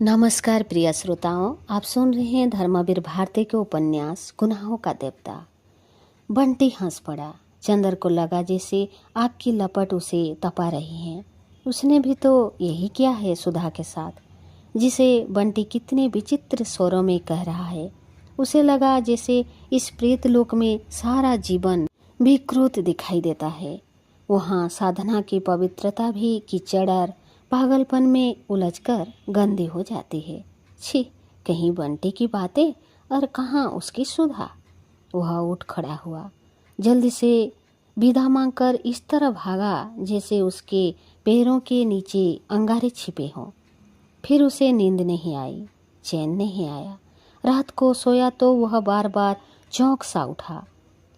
नमस्कार प्रिय श्रोताओं, आप सुन रहे हैं धर्मवीर भारती के उपन्यास गुनाहों का देवता। बंटी हंस पड़ा। चंदर को लगा जैसे आग की लपट उसे तपा रही है। उसने भी तो यही किया है सुधा के साथ, जिसे बंटी कितने विचित्र स्वरों में कह रहा है। उसे लगा जैसे इस प्रेत लोक में सारा जीवन विकृत दिखाई देता है। वहाँ साधना की पवित्रता भी कीचड़ और पागलपन में उलझकर गंदी हो जाती है। छी, कहीं बंटी की बातें और कहाँ उसकी सुधा। वह उठ खड़ा हुआ, जल्दी से विदा मांगकर इस तरह भागा जैसे उसके पैरों के नीचे अंगारे छिपे हों। फिर उसे नींद नहीं आई, चैन नहीं आया। रात को सोया तो वह बार बार चौंक सा उठा।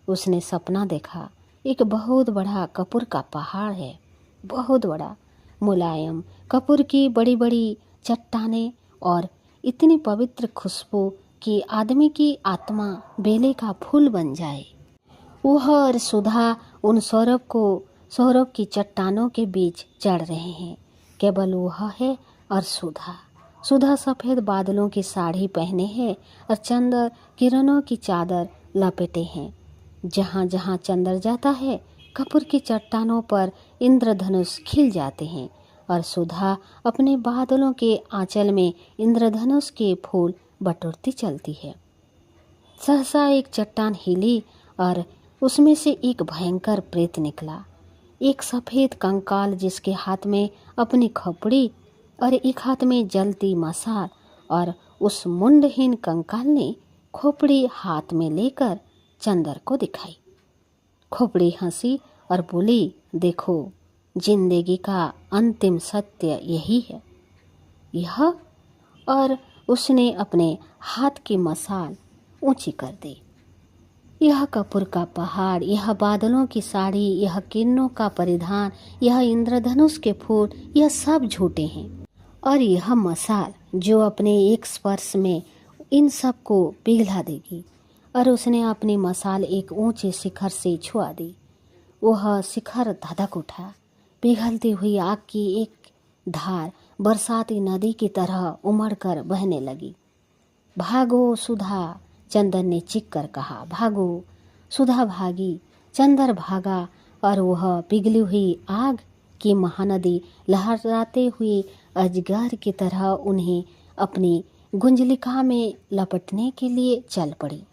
उसने सपना देखा, एक बहुत बड़ा कपूर का पहाड़ है, बहुत बड़ा, मुलायम कपूर की बड़ी बड़ी चट्टानें और इतनी पवित्र खुशबू कि आदमी की आत्मा बेले का फूल बन जाए। वह और सुधा उन सौरभ की चट्टानों के बीच चढ़ रहे हैं। केवल वह है और सुधा। सुधा सफ़ेद बादलों की साड़ी पहने है और चंद्र किरणों की चादर लपेटे हैं। जहाँ जहाँ चंद्र जाता है, कपूर की चट्टानों पर इंद्रधनुष खिल जाते हैं और सुधा अपने बादलों के आंचल में इंद्रधनुष के फूल बटोरती चलती है। सहसा एक चट्टान हिली और उसमें से एक भयंकर प्रेत निकला। एक सफ़ेद कंकाल जिसके हाथ में अपनी खोपड़ी और एक हाथ में जलती मशाल, और उस मुंडहीन कंकाल ने खोपड़ी हाथ में लेकर चंदर को दिखाई। खोपड़ी हंसी और बोली, देखो, जिंदगी का अंतिम सत्य यही है। यह, और उसने अपने हाथ की मशाल ऊंची कर दी। यह कपूर का पहाड़, यह बादलों की साड़ी, यह किरणों का परिधान, यह इंद्रधनुष के फूल, यह सब झूठे हैं। और यह मशाल जो अपने एक स्पर्श में इन सब को पिघला देगी। और उसने अपनी मशाल एक ऊंचे शिखर से छुआ दी। वह शिखर धधक उठा। पिघलती हुई आग की एक धार बरसाती नदी की तरह उमड़कर बहने लगी। भागो सुधा, चंदन ने चीख कर कहा, भागो। सुधा भागी, चंदर भागा, और वह पिघली हुई आग की महानदी लहराते हुए अजगर की तरह उन्हें अपनी गुंजलिका में लपटने के लिए चल पड़ी।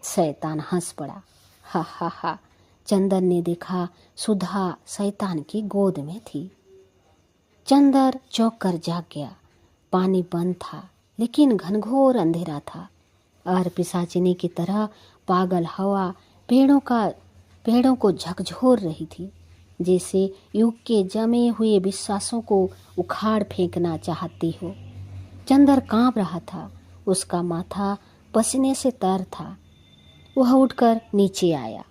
शैतान हंस पड़ा, हा हा हा। चंदन ने देखा सुधा शैतान की गोद में थी। चंदर चौंक कर जाग गया। पानी बंद था, लेकिन घनघोर अंधेरा था और पिशाचिनी की तरह पागल हवा पेड़ों को झकझोर रही थी, जैसे युग के जमे हुए विश्वासों को उखाड़ फेंकना चाहती हो। चंदर कांप रहा था, उसका माथा पसीने से तर था। वह उठकर नीचे आया।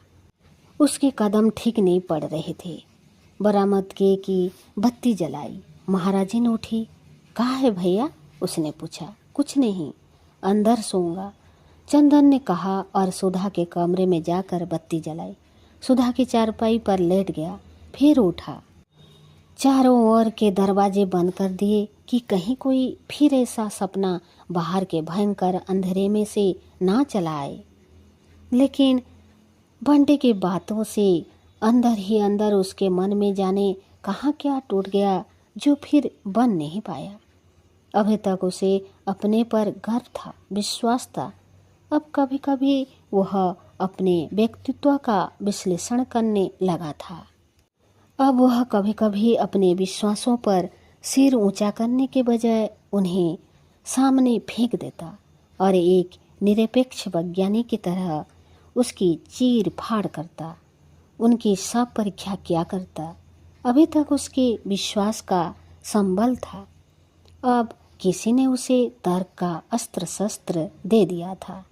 उसके कदम ठीक नहीं पड़ रहे थे। बरामद के की बत्ती जलाई। महाराजिन उठी। कहाँ है भैया? उसने पूछा। कुछ नहीं, अंदर सोऊंगा, चंदन ने कहा और सुधा के कमरे में जाकर बत्ती जलाई। सुधा की चारपाई पर लेट गया, फिर उठा। चारों ओर के दरवाजे बंद कर दिए कि कहीं कोई फिर ऐसा सपना बाहर के भयंकर अंधेरे में से ना चला आए। लेकिन बंटी की बातों से अंदर ही अंदर उसके मन में जाने कहाँ क्या टूट गया जो फिर बन नहीं पाया। अभी तक उसे अपने पर गर्व था, विश्वास था। अब कभी कभी वह अपने व्यक्तित्व का विश्लेषण करने लगा था। अब वह कभी कभी अपने विश्वासों पर सिर ऊंचा करने के बजाय उन्हें सामने फेंक देता और एक निरपेक्ष वैज्ञानिक की तरह उसकी चीर फाड़ करता, उनकी सब परीक्षा किया करता। अभी तक उसके विश्वास का संबल था, अब किसी ने उसे तर्क का अस्त्र शस्त्र दे दिया था।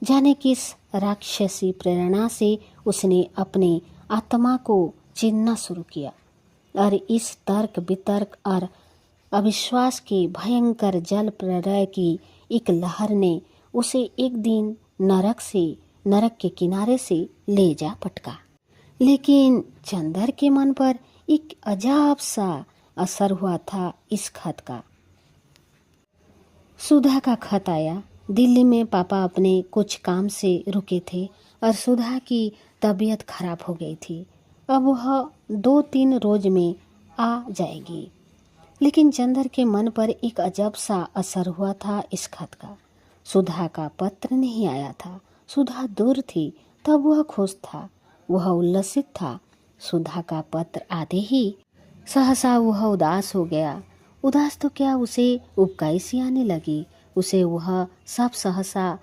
जाने किस राक्षसी प्रेरणा से उसने अपनी आत्मा को चिन्हना शुरू किया, और इस तर्क वितर्क और अविश्वास के भयंकर जल प्रलय की एक लहर ने उसे एक दिन नरक के किनारे से ले जा पटका। लेकिन चंदर के मन पर एक अजाब सा असर हुआ था इस खत का। सुधा का खत आया। दिल्ली में पापा अपने कुछ काम से रुके थे और सुधा की तबीयत खराब हो गई थी। अब वह 2-3 रोज में आ जाएगी। लेकिन चंदर के मन पर एक अजब सा असर हुआ था इस खत का। सुधा का पत्र नहीं आया था। सुधा दूर थी, तब वह खुश था, वह उल्लसित था। सुधा का पत्र आते ही सहसा वह उदास हो गया। उदास तो क्या, उसे उबकाई सी आने लगी। उसे वह सब सहसा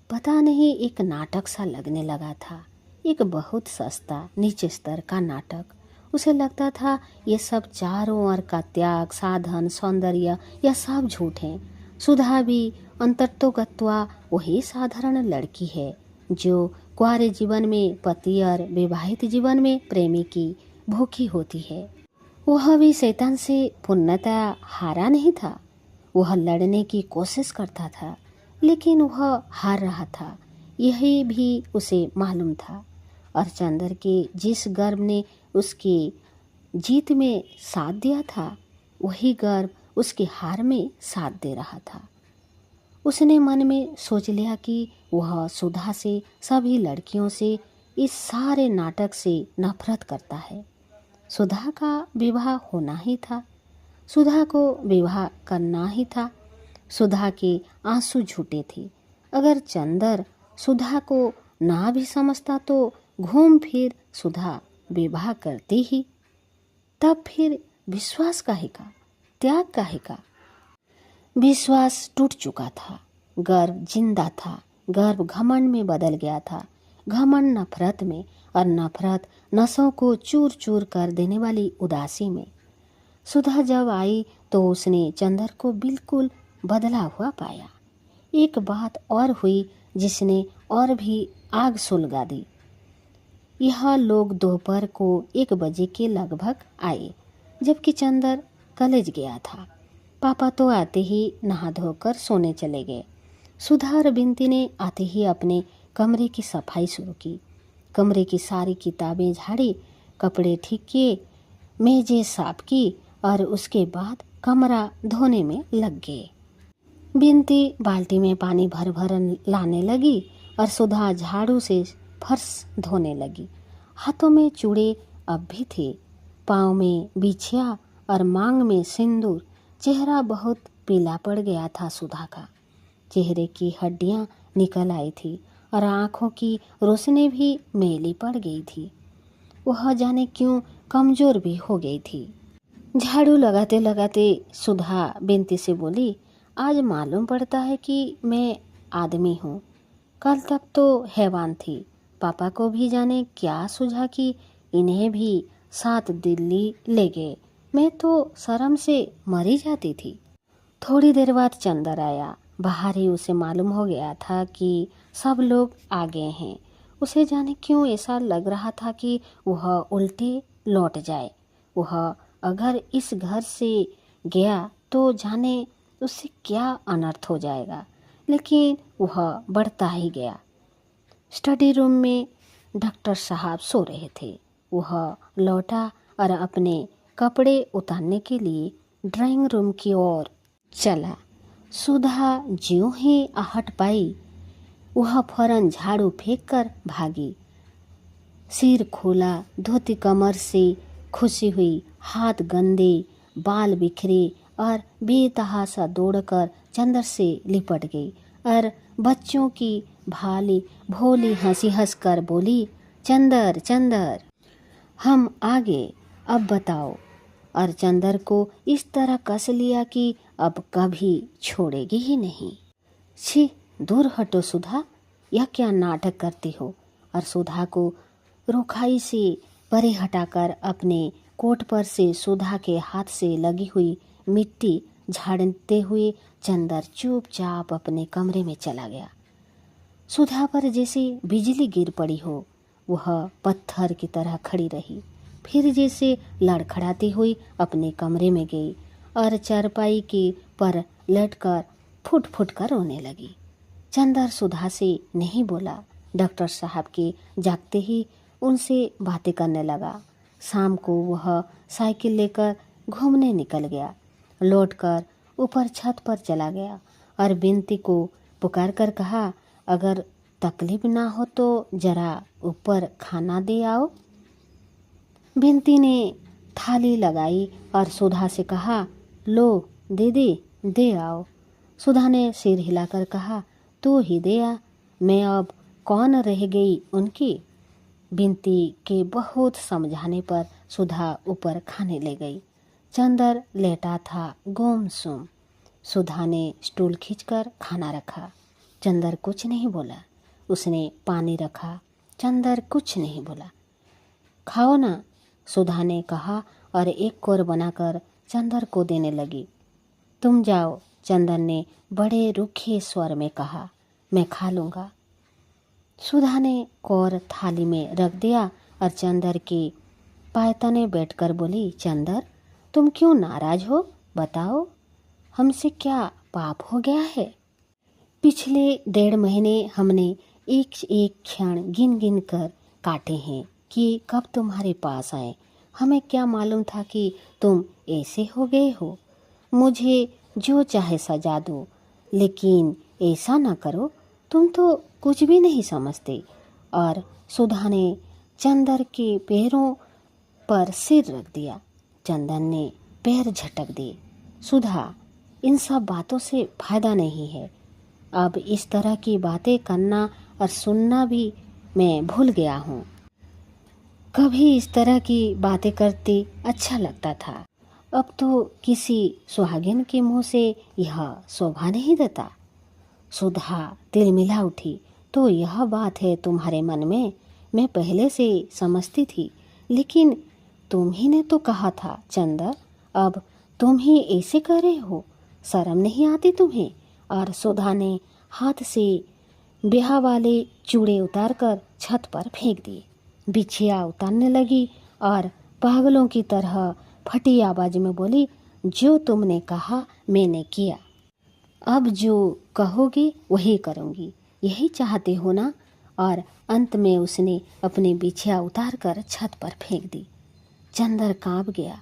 पता नहीं एक नाटक सा लगने लगा था, एक बहुत सस्ता नीचे स्तर का नाटक। उसे लगता था ये सब चारों ओर का त्याग, साधन, सौंदर्य, यह सब झूठ है। सुधा भी अंतर्तोगत्वा वही साधारण लड़की है जो कुंवारे जीवन में पति और विवाहित जीवन में प्रेमी की भूखी होती है। वह भी शैतान से पूर्णतः हारा नहीं था। वह लड़ने की कोशिश करता था, लेकिन वह हार रहा था, यही भी उसे मालूम था। और चंदर के जिस गर्व ने उसकी जीत में साथ दिया था, वही गर्व उसकी हार में साथ दे रहा था। उसने मन में सोच लिया कि वह सुधा से, सभी लड़कियों से, इस सारे नाटक से नफरत करता है। सुधा का विवाह होना ही था, सुधा को विवाह करना ही था। सुधा के आंसू झूठे थे। अगर चंदर सुधा को ना भी समझता तो घूम फिर सुधा विवाह करती ही। तब फिर विश्वास काहे का, त्याग काहे का? विश्वास टूट चुका था, गर्व जिंदा था। गर्व घमंड में बदल गया था, घमंड नफरत में, और नफरत नसों को चूर चूर कर देने वाली उदासी में। सुधा जब आई तो उसने चंदर को बिल्कुल बदला हुआ पाया। एक बात और हुई जिसने और भी आग सुलगा दी। यह लोग दोपहर को 1 बजे के लगभग आए, जबकि चंदर कॉलेज गया था। पापा तो आते ही नहा धोकर सोने चले गए। सुधा और बिंती ने आते ही अपने कमरे की सफाई शुरू की। कमरे की सारी किताबें झाड़ी, कपड़े ठीक किए, मेजें साफ की और उसके बाद कमरा धोने में लग गए। बिंती बाल्टी में पानी भर भर लाने लगी और सुधा झाड़ू से फर्श धोने लगी। हाथों में चूड़े अब भी थे, पाँव में बिछिया और मांग में सिंदूर। चेहरा बहुत पीला पड़ गया था सुधा का। चेहरे की हड्डियां निकल आई थी और आंखों की रोशनी भी मैली पड़ गई थी। वह जाने क्यों कमजोर भी हो गई थी। झाड़ू लगाते लगाते सुधा बिंती से बोली, आज मालूम पड़ता है कि मैं आदमी हूँ। कल तक तो हैवान थी। पापा को भी जाने क्या सूझा कि इन्हें भी साथ दिल्ली ले गए। मैं तो शर्म से मरी जाती थी। थोड़ी देर बाद चंदर आया। बाहर ही उसे मालूम हो गया था कि सब लोग आ गए हैं। उसे जाने क्यों ऐसा लग रहा था कि वह उल्टे लौट जाए। वह अगर इस घर से गया तो जाने उससे क्या अनर्थ हो जाएगा। लेकिन वह बढ़ता ही गया। स्टडी रूम में डॉक्टर साहब सो रहे थे। वह लौटा और अपने कपड़े उतारने के लिए ड्राइंग रूम की ओर चला। सुधा ज्यों ही आहट पाई, वह फौरन झाड़ू फेंक कर भागी। सिर खोला, धोती कमर से खुशी हुई, हाथ गंदे, बाल बिखरे और बेतहासा दौड़कर चंदर से लिपट गई और बच्चों की भाली भोली हंसी हंसकर बोली, चंदर चंदर, हम आ गए, अब बताओ। और चंदर को इस तरह कस लिया कि अब कभी छोड़ेगी ही नहीं। छी, दूर हटो सुधा, यह क्या नाटक करती हो। और सुधा को रुखाई से परे हटाकर अपने कोट पर से सुधा के हाथ से लगी हुई मिट्टी झाड़ते हुए चंदर चुपचाप अपने कमरे में चला गया। सुधा पर जैसे बिजली गिर पड़ी हो, वह पत्थर की तरह खड़ी रही। फिर जैसे लड़खड़ाती हुई अपने कमरे में गई और चारपाई के पर लेटकर फुट फुट कर रोने लगी। चंदर सुधा से नहीं बोला। डॉक्टर साहब के जागते ही उनसे बातें करने लगा। शाम को वह साइकिल लेकर घूमने निकल गया। लौटकर ऊपर छत पर चला गया और बिनती को पुकार कर कहा, अगर तकलीफ ना हो तो जरा ऊपर खाना दे आओ। बिनती ने थाली लगाई और सुधा से कहा, लो दीदी दे आओ। सुधा ने सिर हिलाकर कहा, तू ही दे आ, मैं अब कौन रह गई उनकी। बिनती के बहुत समझाने पर सुधा ऊपर खाने ले गई। चंदर लेटा था गुमसुम। सुधा ने स्टूल खींचकर खाना रखा। चंदर कुछ नहीं बोला। उसने पानी रखा। चंदर कुछ नहीं बोला। खाओ ना, सुधा ने कहा और एक कोर बनाकर चंदर को देने लगी। तुम जाओ, चंदर ने बड़े रूखे स्वर में कहा, मैं खा लूँगा। सुधा ने कोर थाली में रख दिया और चंदर के पायतने बैठकर बोली, चंदर तुम क्यों नाराज हो, बताओ हमसे क्या पाप हो गया है। पिछले 1.5 महीने हमने एक एक क्षण गिन गिन कर काटे हैं कि कब तुम्हारे पास आए। हमें क्या मालूम था कि तुम ऐसे हो गए हो। मुझे जो चाहे सजा दो, लेकिन ऐसा ना करो, तुम तो कुछ भी नहीं समझते। और सुधा ने चंदर के पैरों पर सिर रख दिया। चंदन ने पैर झटक दिए। सुधा, इन सब बातों से फायदा नहीं है। अब इस तरह की बातें करना और सुनना भी मैं भूल गया हूँ। कभी इस तरह की बातें करती अच्छा लगता था। अब तो किसी सुहागिन के मुंह से यह शोभा नहीं देता। सुधा तिलमिला उठी। तो यह बात है तुम्हारे मन में, मैं पहले से समझती थी, लेकिन तुम ही ने तो कहा था चंदर, अब तुम ही ऐसे कर रहे हो, शर्म नहीं आती तुम्हें। और सुधा ने हाथ से ब्याह वाले चूड़े उतारकर छत पर फेंक दिए। बिछिया उतारने लगी और पागलों की तरह फटी आवाज में बोली, जो तुमने कहा मैंने किया, अब जो कहोगे वही करूँगी, यही चाहते हो ना। और अंत में उसने अपनी बिछिया उतारकर छत पर फेंक दी। चंदर कांप गया।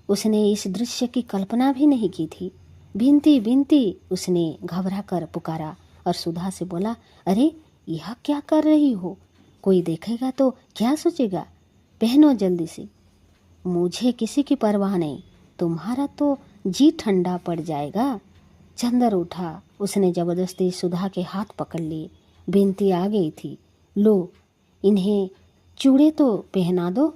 उसने इस दृश्य की कल्पना भी नहीं की थी। बिनती बिनती उसने घबरा कर पुकारा और सुधा से बोला, अरे यह क्या कर रही हो, कोई देखेगा तो क्या सोचेगा, पहनो जल्दी से। मुझे किसी की परवाह नहीं, तुम्हारा तो जी ठंडा पड़ जाएगा। चंदर उठा। उसने जबरदस्ती सुधा के हाथ पकड़ लिए। बिनती आ गई थी। लो, इन्हें चूड़े तो पहना दो।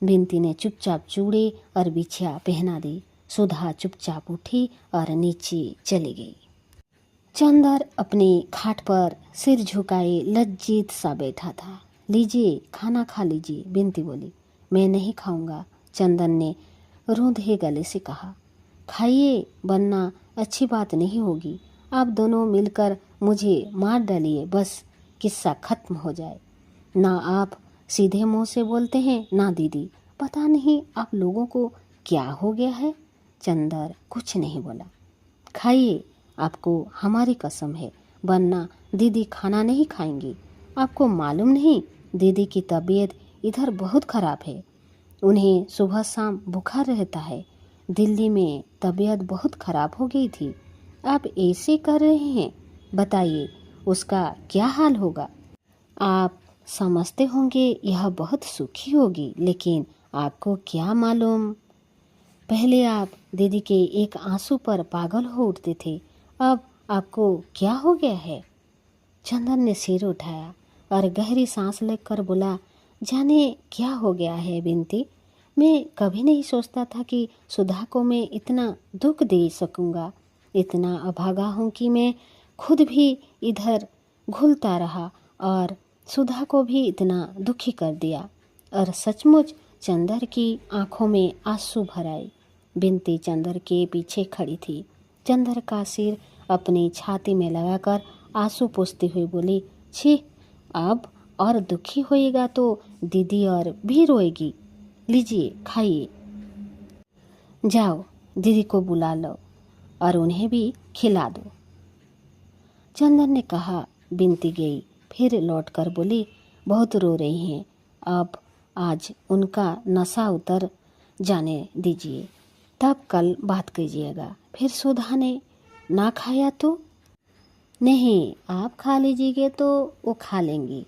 बिनती ने चुपचाप चूड़े और बिछिया पहना दी। सुधा चुपचाप उठी और नीचे चली गई। चंदर अपनी खाट पर सिर झुकाए लज्जित सा बैठा था। लीजिए खाना खा लीजिए, बिनती बोली। मैं नहीं खाऊंगा, चंदन ने रूंधे गले से कहा। खाइए, वरना अच्छी बात नहीं होगी। आप दोनों मिलकर मुझे मार डालिए, बस किस्सा खत्म हो जाए। ना आप सीधे मुंह से बोलते हैं, ना दीदी। पता नहीं आप लोगों को क्या हो गया है। चंदर कुछ नहीं बोला। खाइए, आपको हमारी कसम है, वरना दीदी खाना नहीं खाएंगी। आपको मालूम नहीं, दीदी की तबीयत इधर बहुत खराब है। उन्हें सुबह शाम बुखार रहता है। दिल्ली में तबीयत बहुत खराब हो गई थी। आप ऐसे कर रहे हैं, बताइए उसका क्या हाल होगा। आप समझते होंगे यह बहुत सुखी होगी, लेकिन आपको क्या मालूम, पहले आप दीदी के एक आंसू पर पागल हो उठते थे, अब आपको क्या हो गया है। चंदन ने सिर उठाया और गहरी सांस लेकर बोला, जाने क्या हो गया है बिनती। मैं कभी नहीं सोचता था कि सुधा को मैं इतना दुख दे सकूंगा। इतना अभागा हूँ कि मैं खुद भी इधर घुलता रहा और सुधा को भी इतना दुखी कर दिया। और सचमुच चंदर की आंखों में आंसू भर आए। बिनती चंदर के पीछे खड़ी थी। चंदर का सिर अपनी छाती में लगाकर आंसू पोंछती हुई बोली, छी, अब और दुखी होएगा तो दीदी और भी रोएगी। लीजिए खाइए। जाओ दीदी को बुला लो और उन्हें भी खिला दो। चंदन ने कहा। बिनती गई, फिर लौटकर बोली, बहुत रो रही हैं, अब आज उनका नशा उतर जाने दीजिए, तब कल बात कीजिएगा। फिर सुधा ने ना खाया तो नहीं, आप खा लीजिएगा तो वो खा लेंगी,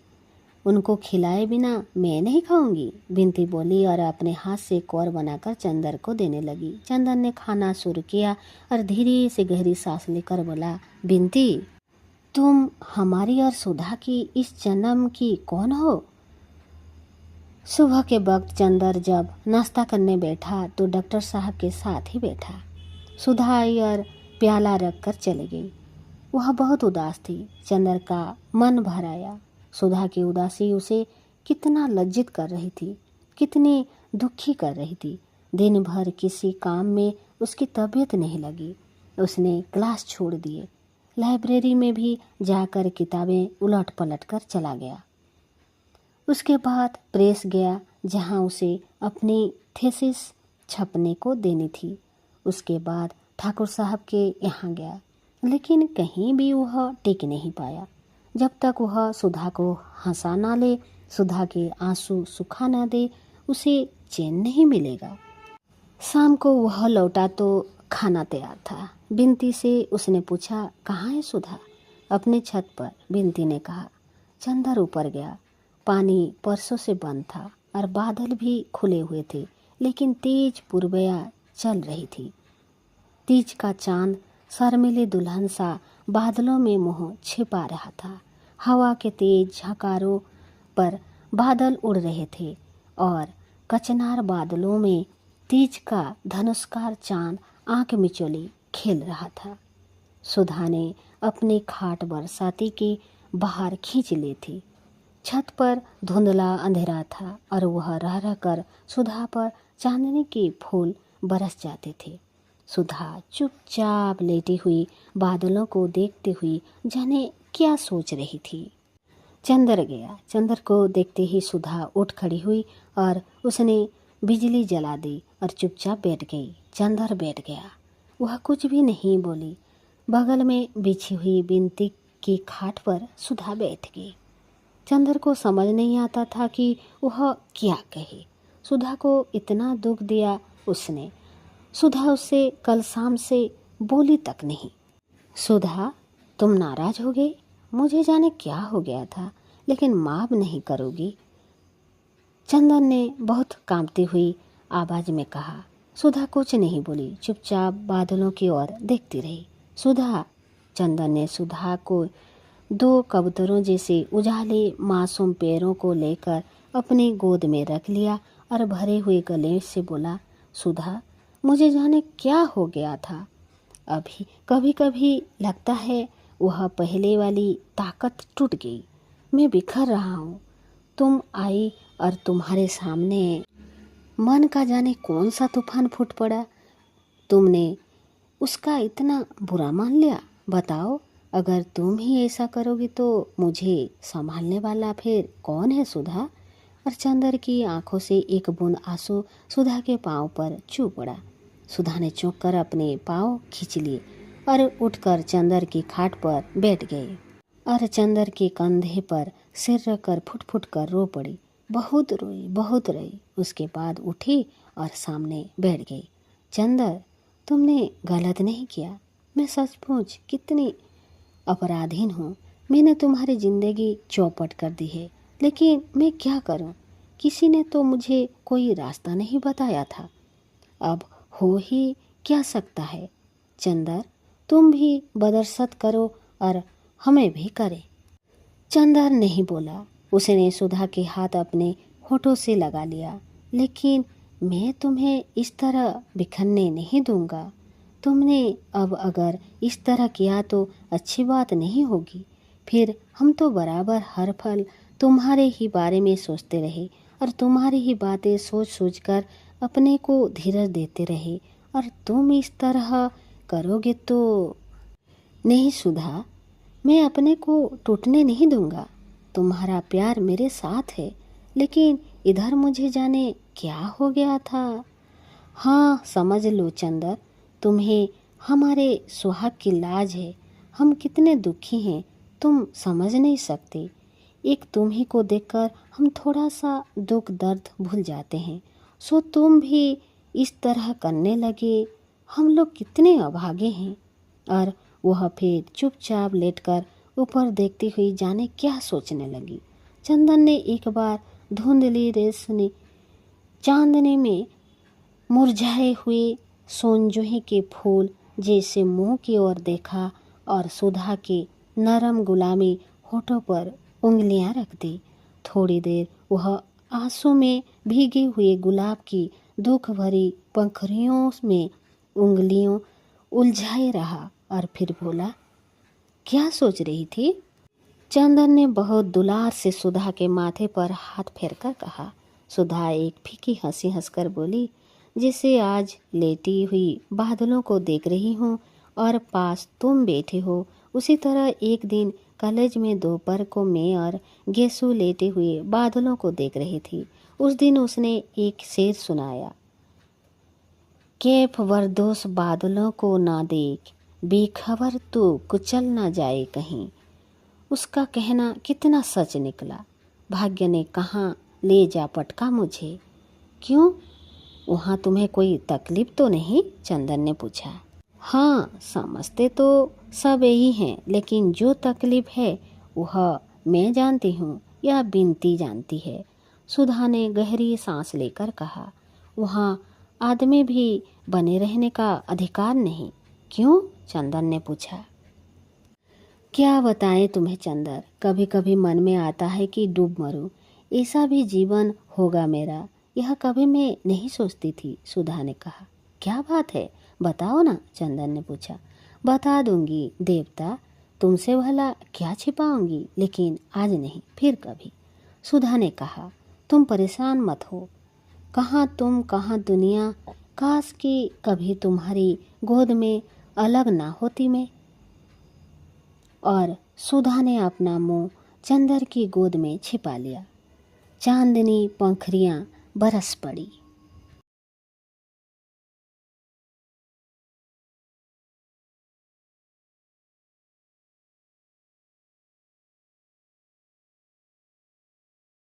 उनको खिलाए बिना मैं नहीं खाऊंगी, बिनती बोली और अपने हाथ से कौर बनाकर चंदर को देने लगी। चंदर ने खाना शुरू किया और धीरे से गहरी सांस लेकर बोला, बिनती, तुम हमारी और सुधा की इस जन्म की कौन हो? सुबह के वक्त चंदर जब नाश्ता करने बैठा तो डॉक्टर साहब के साथ ही बैठा। सुधा आई और प्याला रख कर चली गई। वह बहुत उदास थी। चंदर का मन भर आया। सुधा की उदासी उसे कितना लज्जित कर रही थी, कितनी दुखी कर रही थी। दिन भर किसी काम में उसकी तबीयत नहीं लगी। उसने क्लास छोड़ दिए, लाइब्रेरी में भी जाकर किताबें उलट पलट कर चला गया। उसके बाद प्रेस गया जहां उसे अपनी थीसिस छपने को देनी थी। उसके बाद ठाकुर साहब के यहाँ गया, लेकिन कहीं भी वह टिक नहीं पाया। जब तक वह सुधा को हंसा ना ले, सुधा के आंसू सुखा ना दे, उसे चैन नहीं मिलेगा। शाम को वह लौटा तो खाना तैयार था। बिनती से उसने पूछा, कहाँ है सुधा? अपने छत पर, बिनती ने कहा। चंदर ऊपर गया। पानी परसों से बंद था और बादल भी खुले हुए थे, लेकिन तेज पूर्वया चल रही थी। तीज का चांद शर्मीली दुल्हन सा बादलों में मुंह छिपा रहा था। हवा के तेज झकारों पर बादल उड़ रहे थे और कचनार बादलों में तीज का धनुष्कार चांद आंख मिचौली खेल रहा था। सुधा ने अपनी खाट बरसाती के बाहर खींच ली थी। छत पर धुंधला अंधेरा था और वह रह रह कर सुधा पर चांदनी के फूल बरस जाते थे। सुधा चुपचाप लेटी हुई बादलों को देखती हुई जाने क्या सोच रही थी। चंदर गया। चंदर को देखते ही सुधा उठ खड़ी हुई और उसने बिजली जला दी और चुपचाप बैठ गई। चंदर बैठ गया। वह कुछ भी नहीं बोली। बगल में बिछी हुई बिनती की खाट पर सुधा बैठ गई। चंदर को समझ नहीं आता था कि वह क्या कहे। सुधा को इतना दुख दिया उसने। सुधा उससे कल शाम से बोली तक नहीं। सुधा, तुम नाराज हो गई? मुझे जाने क्या हो गया था, लेकिन माफ नहीं करोगी? चंदन ने बहुत कांपती हुई आवाज में कहा। सुधा कुछ नहीं बोली, चुपचाप बादलों की ओर देखती रही। सुधा, चंदन ने सुधा को दो कबूतरों जैसे उजाले मासूम पैरों को लेकर अपनी गोद में रख लिया और भरे हुए गले से बोला, सुधा, मुझे जाने क्या हो गया था। अभी कभी कभी लगता है वह पहले वाली ताकत टूट गई। मैं बिखर रहा हूँ। तुम आई और तुम्हारे सामने मन का जाने कौन सा तूफान फूट पड़ा। तुमने उसका इतना बुरा मान लिया। बताओ, अगर तुम ही ऐसा करोगी तो मुझे संभालने वाला फिर कौन है सुधा? और चंदर की आंखों से एक बूंद आंसू सुधा के पांव पर चू पड़ा। सुधा ने चौंक कर अपने पांव खींच लिए और उठकर चंदर की खाट पर बैठ गई और चंदर के कंधे पर सिर रखकर फुट फुट कर रो पड़ी। बहुत रोई, बहुत रोई। उसके बाद उठी और सामने बैठ गई। चंदर, तुमने गलत नहीं किया। मैं सचमुच कितनी अपराधीन हूँ। मैंने तुम्हारी जिंदगी चौपट कर दी है, लेकिन मैं क्या करूँ? किसी ने तो मुझे कोई रास्ता नहीं बताया था। अब हो ही क्या सकता है। चंदर, तुम भी बदरसत करो और हमें भी करे। चंदर नहीं बोला। उसने सुधा के हाथ अपने होठों से लगा लिया। लेकिन मैं तुम्हें इस तरह बिखरने नहीं दूंगा। तुमने अब अगर इस तरह किया तो अच्छी बात नहीं होगी। फिर हम तो बराबर हर पल तुम्हारे ही बारे में सोचते रहे और तुम्हारी ही बातें सोच सोच कर अपने को धीरज देते रहे, और तुम इस तरह करोगे तो। नहीं सुधा, मैं अपने को टूटने नहीं दूंगा। तुम्हारा प्यार मेरे साथ है, लेकिन इधर मुझे जाने क्या हो गया था। हाँ, समझ लो चंदर, तुम्हें हमारे सुहाग की लाज है। हम कितने दुखी हैं तुम समझ नहीं सकते। एक तुम ही को देखकर हम थोड़ा सा दुख दर्द भूल जाते हैं, सो तुम भी इस तरह करने लगे। हम लोग कितने अभागे हैं। और वह फिर चुपचाप लेटकर ऊपर देखती हुई जाने क्या सोचने लगी। चंदन ने एक बार धुंधली रेशमी चांदनी में मुरझाए हुए सोनजोही के फूल जैसे मुंह की ओर देखा और सुधा के नरम गुलामी होठों पर उंगलियां रख दी। थोड़ी देर वह आंसू में भीगे हुए गुलाब की दुख भरी पंखुड़ियों में उंगलियों उलझाए रहा और फिर बोला, क्या सोच रही थी? चंदन ने बहुत दुलार से सुधा के माथे पर हाथ फेरकर कहा। सुधा एक फीकी हंसी हंसकर बोली, जिसे आज लेटी हुई बादलों को देख रही हूँ और पास तुम बैठे हो, उसी तरह एक दिन कॉलेज में दोपहर को मैं और गेसु लेटे हुए बादलों को देख रही थी। उस दिन उसने एक शेर सुनाया, कैफ वरदोस बादलों को ना देख, बेखबर तो कुचल ना जाए कहीं। उसका कहना कितना सच निकला। भाग्य ने कहाँ ले जा पटका मुझे। क्यों, वहाँ तुम्हें कोई तकलीफ तो नहीं? चंदन ने पूछा। हाँ, समझते तो सब यही हैं, लेकिन जो तकलीफ है वह मैं जानती हूँ या बिनती जानती है। सुधा ने गहरी सांस लेकर कहा। वहाँ आदमी भी बने रहने का अधिकार नहीं। क्यों? चंदन ने पूछा। क्या बताएं तुम्हें चंदन, कभी कभी मन में आता है कि डूब मरूं, ऐसा भी जीवन होगा मेरा। यह कभी मैं नहीं सोचती थी। सुधा ने कहा। क्या बात है, बताओ ना, चंदन ने पूछा। बता दूंगी देवता, तुमसे भला क्या छिपाऊंगी, लेकिन आज नहीं, फिर कभी। सुधा ने कहा। तुम परेशान मत हो, कहाँ तुम कहाँ दुनिया, काश कि कभी तुम्हारी गोद में अलग ना होती मैं। और सुधा ने अपना मुंह चंदर की गोद में छिपा लिया। चांदनी पंखुड़ियां बरस पड़ी।